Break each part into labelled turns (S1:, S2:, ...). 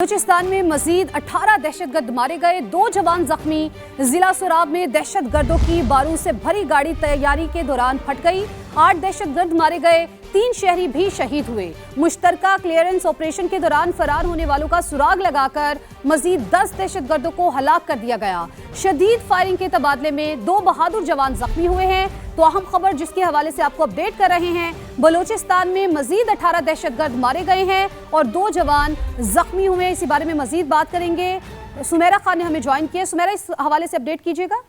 S1: बलूचिस्तान में मजीद 18 दहशतगर्द मारे गए, 2 जवान जख्मी। जिला सोराब में दहशतगर्दों की बारूद से भरी गाड़ी तैयारी के दौरान फट गई। 8 दहशतगर्द मारे गए, 3 शहरी भी शहीद हुए। मुश्तरका क्लियरेंस ऑपरेशन के दौरान फरार होने वालों का सुराग लगाकर मजीद 10 दहशतगर्दों को हलाक कर दिया गया। शदीद फायरिंग के तबादले में 2 बहादुर जवान जख्मी हुए हैं। तो अहम खबर जिसके हवाले से आपको अपडेट कर रहे हैं, बलूचिस्तान में मजीद 18 दहशतगर्द मारे गए हैं और 2 जवान जख्मी हुए हैं। इसी बारे में मजीद बात करेंगे। सुमेरा खान ने हमें ज्वाइन किया। सुमेरा, इस हवाले से अपडेट कीजिएगा।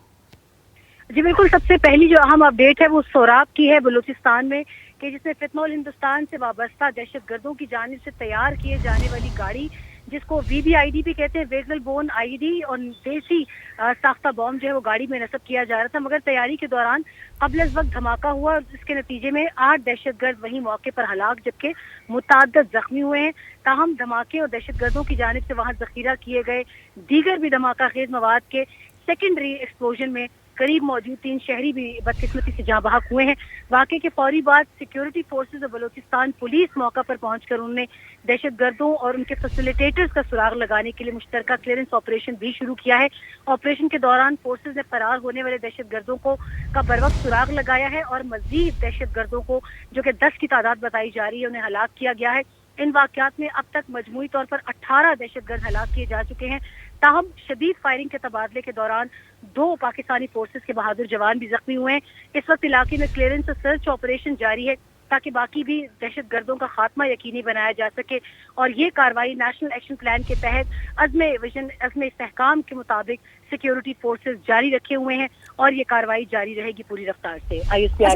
S2: जी बिल्कुल, सबसे पहली जो अहम अपडेट है वो सोराब की है बलूचिस्तान में, कि जिसमें फितनोल हिंदुस्तान से वाबस्ता दहशतगर्दों की जानिब से तैयार किए जाने वाली गाड़ी, जिसको VBID भी कहते हैं, वेगल बोन आईडी, और देसी साख्ता बॉम्ब जो है वो गाड़ी में नस्ब किया जा रहा था। मगर तैयारी के दौरान कबल अज़ वक्त धमाका हुआ और इसके नतीजे में 8 दहशतगर्द वहीं मौके पर हलाक, जबकि मुतअद्दिद जख्मी हुए हैं। ताहम धमाके और दहशतगर्दों की जानिब से वहां जखीरा किए गए दीगर भी धमाका खेज मवाद के सेकेंडरी एक्सप्लोजन में करीब मौजूद 3 शहरी भी बदकिस्मती से जहाँ बहक हुए हैं। वाक़े के फौरी बाद सिक्योरिटी फोर्सेज और बलूचिस्तान पुलिस मौका पर पहुंचकर उन्होंने दहशतगर्दों और उनके फैसिलिटेटर्स का सुराग लगाने के लिए मुश्तरका क्लियरेंस ऑपरेशन भी शुरू किया है। ऑपरेशन के दौरान फोर्सेज ने फरार होने वाले दहशतगर्दों का बरवक्त सुराग लगाया है और मजीद दहशतगर्दों को, जो कि 10 की तादाद बताई जा रही है, उन्हें हलाक किया गया है। इन वाक़यात में अब तक मजमूई तौर पर 18 दहशतगर्द हलाक किए जा चुके हैं। ताहम शदीद फायरिंग के तबादले के दौरान 2 पाकिस्तानी फोर्सेस के बहादुर जवान भी जख्मी हुए हैं। इस वक्त इलाके में क्लियरेंस और सर्च ऑपरेशन जारी है ताकि बाकी भी दहशतगर्दों का खात्मा यकीनी बनाया जा सके। और ये कार्रवाई नेशनल एक्शन प्लान के तहत अज़्म इस्तेहकाम के मुताबिक सिक्योरिटी फोर्सेस जारी रखे हुए हैं और ये कार्रवाई जारी रहेगी पूरी रफ्तार से।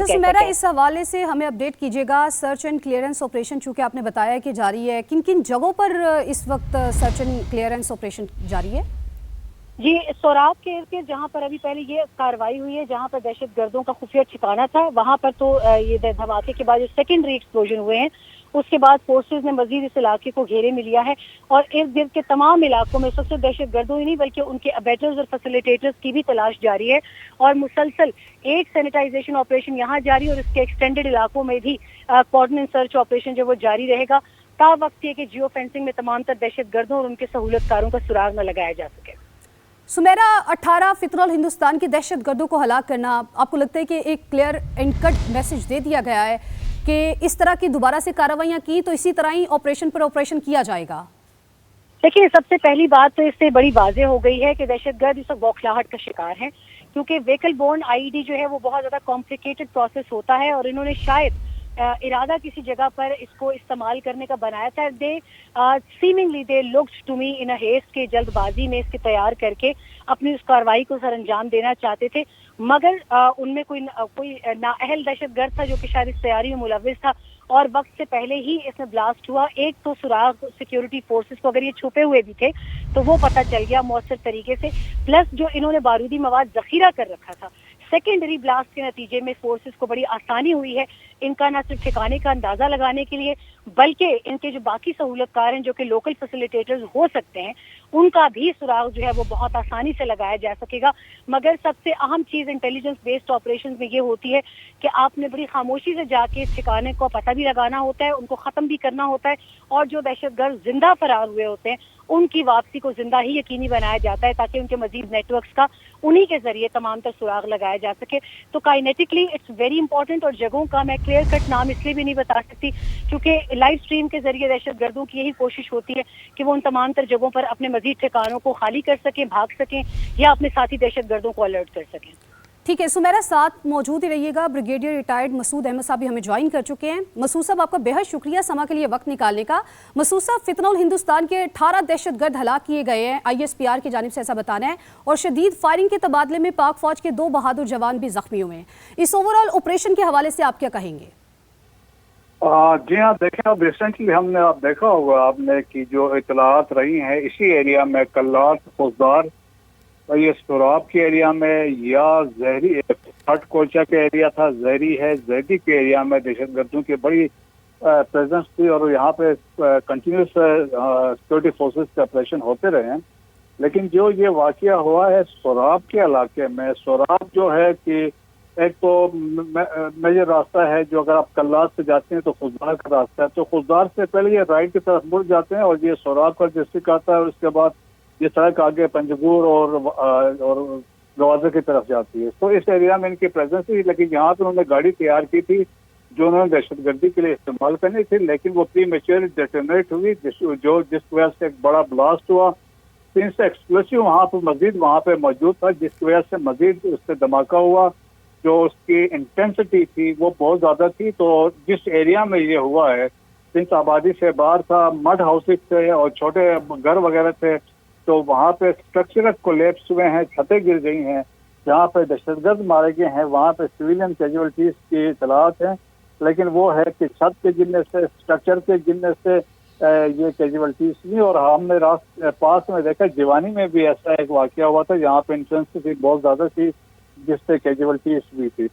S1: सुमेरा, इस हवाले से हमें अपडेट कीजिएगा। सर्च एंड क्लियरेंस ऑपरेशन चूंकि आपने बताया कि जारी है, किन किन जगहों पर इस वक्त सर्च एंड क्लियरेंस ऑपरेशन जारी है?
S2: जी, सोराब के इर्द गिर्द जहाँ पर अभी पहले ये कार्रवाई हुई है, जहाँ पर दहशतगर्दों का खुफिया ठिकाना था, वहाँ पर तो ये धमाके के बाद जो सेकेंडरी एक्सप्लोजन हुए हैं, उसके बाद फोर्सेज ने मजीद इस इलाके को घेरे में लिया है और इर्द गिर्द के तमाम इलाकों में सबसे दहशतगर्दों ही नहीं बल्कि उनके अबेटर्स और फैसिलिटेटर्स की भी तलाश जारी है। और मुसलसल एक सैनिटाइजेशन ऑपरेशन यहाँ जारी और इसके एक्सटेंडेड इलाकों में भी कॉर्डिनेट सर्च ऑपरेशन जो वो जारी रहेगा, ता वक्त ये कि जियो फेंसिंग में तमाम तर दहशतगर्दों और उनके सहूलतकारों का सुराग न लगाया जा सके।
S1: सुमेरा, 18 फितनोल हिंदुस्तान के दहशतगर्दों को हलाक करना, आपको लगता है कि एक क्लियर एंड कट मैसेज दे दिया गया है कि इस तरह की दोबारा से कार्रवाइयां की तो इसी तरह ही ऑपरेशन पर ऑपरेशन किया जाएगा?
S2: देखिए, सबसे पहली बात तो इससे बड़ी वाज़ेह हो गई है कि दहशतगर्द इस वक्त बौखलाहट का शिकार हैं, क्योंकि व्हीकल बोर्न आईडी जो है वो बहुत ज़्यादा कॉम्प्लिकेटेड प्रोसेस होता है और इन्होंने शायद इरादा किसी जगह पर इसको इस्तेमाल करने का बनाया था। They looked to me in a haste के जल्दबाजी में इसके तैयार करके अपनी उस कार्रवाई को सरअंजाम देना चाहते थे, मगर उनमें कोई नाअहल दहशतगर्द था जो कि शायद इस तैयारी में मुलव्विस था और वक्त से पहले ही इसमें ब्लास्ट हुआ। एक तो सुराग सिक्योरिटी फोर्सेस को, अगर ये छुपे हुए भी थे तो वो पता चल गया मौसर तरीके से, प्लस जो इन्होंने बारूदी मवाद जखीरा कर रखा था, सेकेंडरी ब्लास्ट के नतीजे में फोर्सेस को बड़ी आसानी हुई है इनका न सिर्फ ठिकाने का अंदाजा लगाने के लिए, बल्कि इनके जो बाकी सहूलतकार हैं जो कि लोकल फैसिलिटेटर्स हो सकते हैं, उनका भी सुराग जो है वो बहुत आसानी से लगाया जा सकेगा। मगर सबसे अहम चीज़ इंटेलिजेंस बेस्ड ऑपरेशंस में ये होती है कि आपने बड़ी खामोशी से जाके इस ठिकाने को पता भी लगाना होता है, उनको ख़त्म भी करना होता है और जो दहशतगर्द जिंदा फरार हुए होते हैं उनकी वापसी को जिंदा ही यकीनी बनाया जाता है ताकि उनके मजीद नेटवर्क्स का उन्हीं के जरिए तमाम तर सुराग लगाया जा सके। तो काइनेटिकली इट्स वेरी इंपॉर्टेंट। और जगहों का मैं क्लियर कट नाम इसलिए भी नहीं बता सकती क्योंकि लाइव स्ट्रीम के जरिए दहशतगर्दों की यही कोशिश होती है कि वो उन तमाम तर जगहों पर अपने मजीद ठिकानों को खाली कर सकें, भाग सकें या अपने साथी दहशतगर्दों को अलर्ट कर सकें।
S1: ठीक है सुमेरा, साथ मौजूद ही रहिएगा। ब्रिगेडियर रिटायर्ड मसूद अहमद साहब भी हमें ज्वाइन कर चुके हैं। मसूद साहब, आपका बेहद शुक्रिया समा के लिए वक्त निकालने का। मसूद साहब, फितनोल हिंदुस्तान के 18 दहशतगर्द हलाक किए गए हैं, ISPR की जानिब से ऐसा बताना है, और शदीद फायरिंग के तबादले में पाक फौज के 2 बहादुर जवान भी जख्मी हुए हैं। इस ओवरऑल ऑपरेशन के हवाले से आप क्या कहेंगे?
S3: जी हाँ, देखें, अब रिसेंटली हमने आप देखा होगा आपने कि जो इतलात रही हैं इसी एरिया में कल्लार फौजदार, ये सोराब के एरिया में या जहरी हट कोचा के एरिया था, जहरी है जैदी के एरिया में दहशतगर्दों की बड़ी प्रेजेंस थी और यहाँ पे कंटिन्यूस सिक्योरिटी फोर्सेस के ऑपरेशन होते रहे हैं। लेकिन जो ये वाकया हुआ है सोराब के इलाके में, सोराब जो है कि ایک تو میجر راستہ ہے جو اگر آپ کلات سے جاتے ہیں تو خزدار کا راستہ ہے، تو خزدار سے پہلے یہ رائٹ کی طرف مڑ جاتے ہیں اور یہ سوراب کا ڈسٹرکٹ آتا ہے، اور اس کے بعد یہ سڑک آگے پنجگور اور گوازر کی طرف جاتی ہے. تو اس ایریا میں ان کی پریزنس تھی، لیکن یہاں پہ انہوں نے گاڑی تیار کی تھی جو انہوں نے دہشت گردی کے لیے استعمال کرنی تھی، لیکن وہ پری میچور ڈیٹونیٹ ہوئی جس وجہ سے ایک بڑا بلاسٹ ہوا. 300 ایکسپلوسیو وہاں پہ مزید وہاں پہ موجود تھا، جس کی وجہ سے مزید اس سے دھماکہ ہوا. جو اس کی انٹینسٹی تھی وہ بہت زیادہ تھی. تو جس ایریا میں یہ ہوا ہے جنس آبادی سے باہر تھا، مڈ ہاؤسز تھے اور چھوٹے گھر وغیرہ تھے، تو وہاں پہ اسٹرکچر کولیپس ہوئے ہیں، چھتیں گر گئی ہیں. جہاں پہ دہشت گرد مارے گئے ہیں وہاں پہ سویلین کیجویلٹیز کی اطلاعات ہیں، لیکن وہ ہے کہ چھت کے گرنے سے، اسٹرکچر کے گرنے سے یہ کیجویلٹیز نہیں. اور ہم نے پاس میں دیکھا جیوانی میں بھی ایسا ایک واقعہ ہوا تھا، یہاں پہ انٹینسٹی بہت زیادہ تھی جس سے کیجویلٹیز بھی تھی.